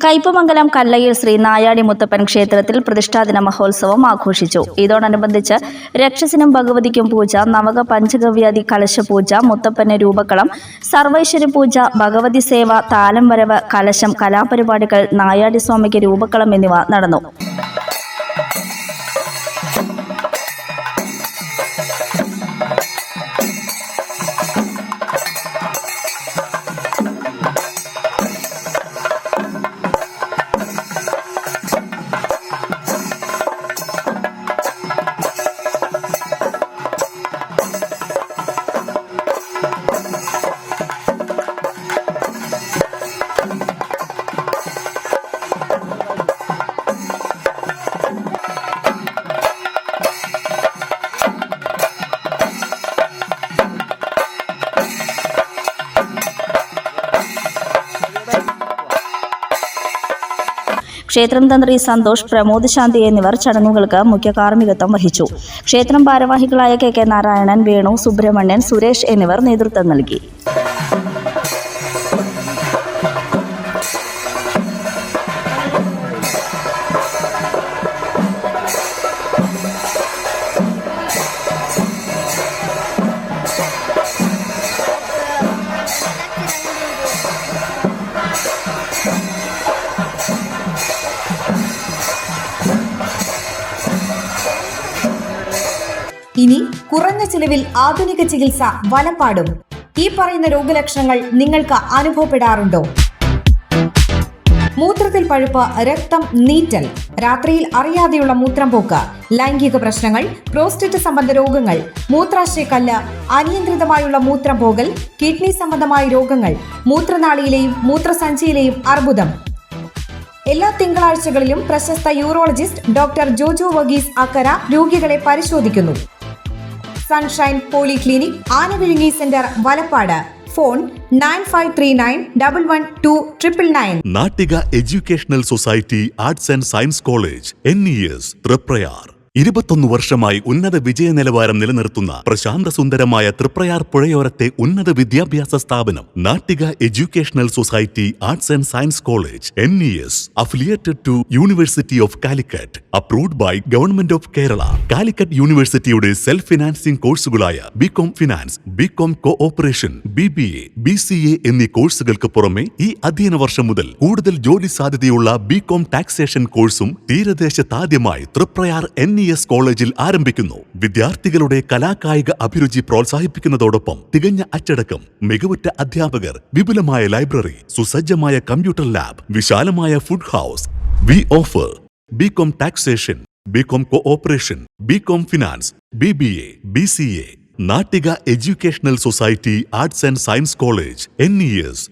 കയ്പമംഗലം കല്ലയിൽ ശ്രീ നായാടി മുത്തപ്പൻ ക്ഷേത്രത്തിൽ പ്രതിഷ്ഠാദിന മഹോത്സവം ആഘോഷിച്ചു. ഇതോടനുബന്ധിച്ച് രക്ഷസിനും ഭഗവതിക്കും പൂജ, നവക പഞ്ചഗവ്യാദി കലശപൂജ, മുത്തപ്പന് രൂപക്കളം, സർവൈശ്വര്യ പൂജ, ഭഗവതി സേവ, താലം വരവ്, കലശം, കലാപരിപാടികൾ, നായാടി സ്വാമിക്ക് രൂപക്കളം എന്നിവ നടന്നു. ക്ഷേത്രം തന്ത്രി സന്തോഷ്, പ്രമോദ് ശാന്തി എന്നിവർ ചടങ്ങുകൾക്ക് മുഖ്യ കാർമ്മികത്വം വഹിച്ചു. ക്ഷേത്രം ഭാരവാഹികളായ കെ നാരായണൻ, വേണു, സുബ്രഹ്മണ്യൻ, സുരേഷ് എന്നിവർ നേതൃത്വം നൽകി. ഇനി കുറഞ്ഞ ചിലവിൽ ആധുനിക ചികിത്സ വലപ്പാടും. ഈ പറയുന്ന രോഗലക്ഷണങ്ങൾ നിങ്ങൾക്ക് അനുഭവപ്പെടാറുണ്ടോ? മൂത്രത്തിൽ പഴുപ്പ്, രക്തം, നീറ്റൽ, രാത്രിയിൽ അറിയാതെയുള്ള മൂത്രം പോക്ക്, ലൈംഗിക പ്രശ്നങ്ങൾ, പ്രോസ്റ്റേറ്റ് സംബന്ധ രോഗങ്ങൾ, മൂത്രാശയക്കല്ല്, അനിയന്ത്രിതമായുള്ള മൂത്രം പോകൽ, കിഡ്നി സംബന്ധമായ രോഗങ്ങൾ, മൂത്രനാളിയിലെയും മൂത്രസഞ്ചിയിലെയും അർബുദം. എല്ലാ തിങ്കളാഴ്ചകളിലും പ്രശസ്ത യൂറോളജിസ്റ്റ് ഡോക്ടർ ജോജോ വർഗീസ് അക്കര രോഗികളെ പരിശോധിക്കുന്നു. Sunshine polyclinic, Anavizhungi centre, Valappad. Phone 9539112999. Nattika educational society arts and science college, NES, Triprayar. 21 വർഷമായി ഉന്നത വിജയ നിലവാരം നിലനിർത്തുന്ന പ്രശാന്ത സുന്ദരമായ തൃപ്രയാർ പുഴയോരത്തെ ഉന്നത വിദ്യാഭ്യാസ സ്ഥാപനം Nattika educational society arts and science college, NES, affiliated to university of Calicut, approved by government of Kerala. Calicut യൂണിവേഴ്സിറ്റിയുടെ സെൽഫ് ഫിനാൻസിംഗ് കോഴ്സുകളായ B Com finance, B Com cooperation, BBA, BCA എന്നീ കോഴ്സുകൾക്ക് പുറമെ ഈ അധ്യയന വർഷം മുതൽ കൂടുതൽ ജോലി സാധ്യതയുള്ള ബികോം ടാക്സേഷൻ കോഴ്സും തീരദേശത്താദ്യമായി തൃപ്രയാർ NES കോളേജിൽ ആരംഭിക്കുന്നു. വിദ്യാർത്ഥികളുടെ കലാകായിക അഭിരുചി പ്രോത്സാഹിപ്പിക്കുന്നതോടൊപ്പം തികഞ്ഞ അച്ചടക്കം, മികവുറ്റ അധ്യാപകർ, വിപുലമായ ലൈബ്രറി, സുസജ്ജമായ കമ്പ്യൂട്ടർ ലാബ്, വിശാലമായ food house. We offer BCom taxation, BCom cooperation, BCom finance, BBA, BCA. Nattika educational society arts and science college, NES,